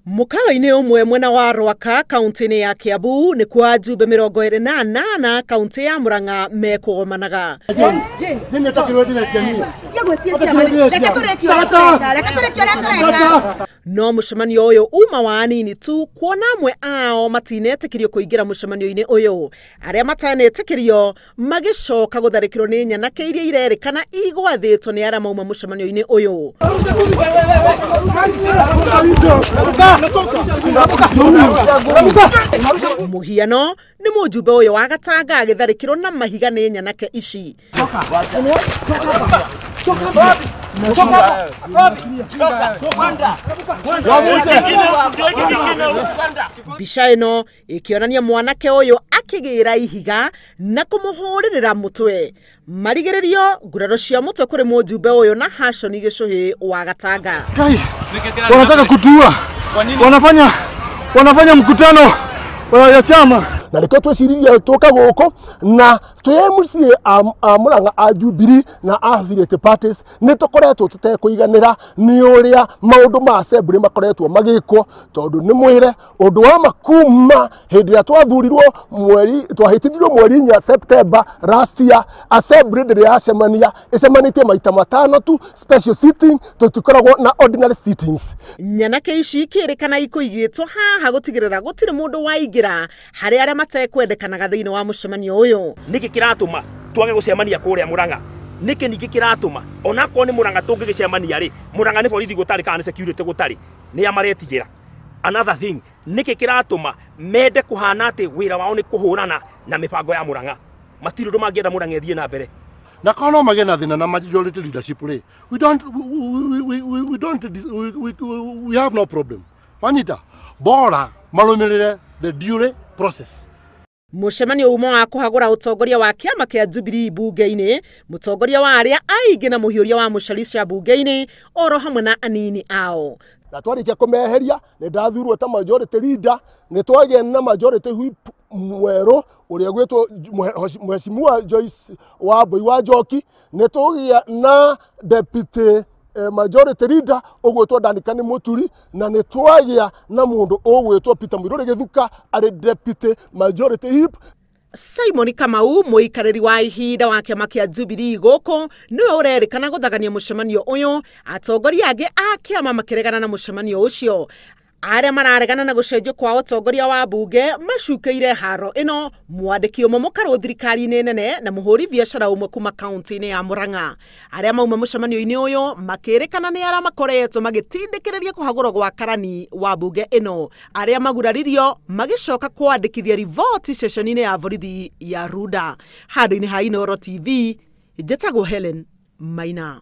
Mukawa-ini umwe mwena wa Rwaka kaunti-ini ya Kiambu ni kwa Ajumbe 28 kaunti ya Murang'a mekugomanaga. No mucemanio uyu uma wa anini tu kuona amwe ao matinetikirio kuingira mucemanio-ini uyu, aria matanetikirio magicoka gutharikirwo ni nyanake iria irerikana igwathitwo ni aria mauma mucemanio-ini uyu. Muhiano ni mujumbe uyu wa gatanga agitharikirwo na mahiga ni nyanake ici. Mbica ĩno ikionania mwanake uyu akigira ihiga na kumuhuririra mutwe. Marigiririo nguraro cia mutwe kuri mujumbe uyu na hashoni gicuhi wa gatanga. Wanataka kutua. Wanafanya mkutano ya chama. Na reko tweciriria tuka guko na twemucie Murang'a a Jubilee na affiliate parties ni tukoretwo tutekuiganira ni uria maundu ma assembly makoretwo magikwo tondu ni mwire undu wa makuma hindi ya twathurirwo twahitithirio mweri 4 September last year. Assembly ndiri yacemania icemanitie maita matano tu, special sitting tutikoragwo na ordinary sittings. Nyanake ici ikirikana ikuigitwo haha gutigirira gutiri mundu waigira hari aria matekwendekanaga thiini wa mucemanio uyu. Niki kiratuma twage gucemania kuria Murang'a, niki ningi kiratuma onako ni Murang'a tungigicemania ri Murang'a ni borithi gutari kana security gutari ni amaretigira. Another thing, niki kiratuma mende kuhana ati wira wao ni kuhurana na mipango ya Murang'a, matiru mangienda Murang'a ethie na mbere. Na kana magena thina na majority leadership ri we have no problem. Wanyita bora malumirire the due process. Mucemanio uma wa kuhagura utongoria wa kiama kia Jubilee mbunge-ini, mutongoria wa aria aingi na muhiuria wa mucaricia mbunge-ini oro hamwe na anini ao. Na twarikia kumeheria ni ndathurwo ta majority leader, ni twage na majority whip mweru uria gwetwo mheshimiwa Joyce wa Boy wa Njoki, ni tugia na deputy majority leader ogwetwo Danikani Muturi, na ni twagia na mundu ogwetwo Peter Mwiruri Githuka ari deputy majority whip. Simon Kamau muikariri wa ihinda wa kiama kia Jubilee guku niwe urerikana guthagania mucemanio uyu, atongoria angi a kiama makiregana na mucemanio ucio. Aria mararegana na gucenjio kwa utongoria wa bunge macukeire Haaro ino mwandiki umwe mukaru thirikari-ini nene na muhuri biashara umwe kuma kaunti-ini ya Murang'a. Aria mauma mucemanio-ini uyu makirikana ni aria makoretwo magitindikiriria kuhagurwo gwa karani wa bunge ino, aria maguraririo magicoka kwandikithia rivoti ceceni-ini ya borithi ya Ruda. Handũ-inĩ ha Inooro TV, njĩtagwo Helen Maina.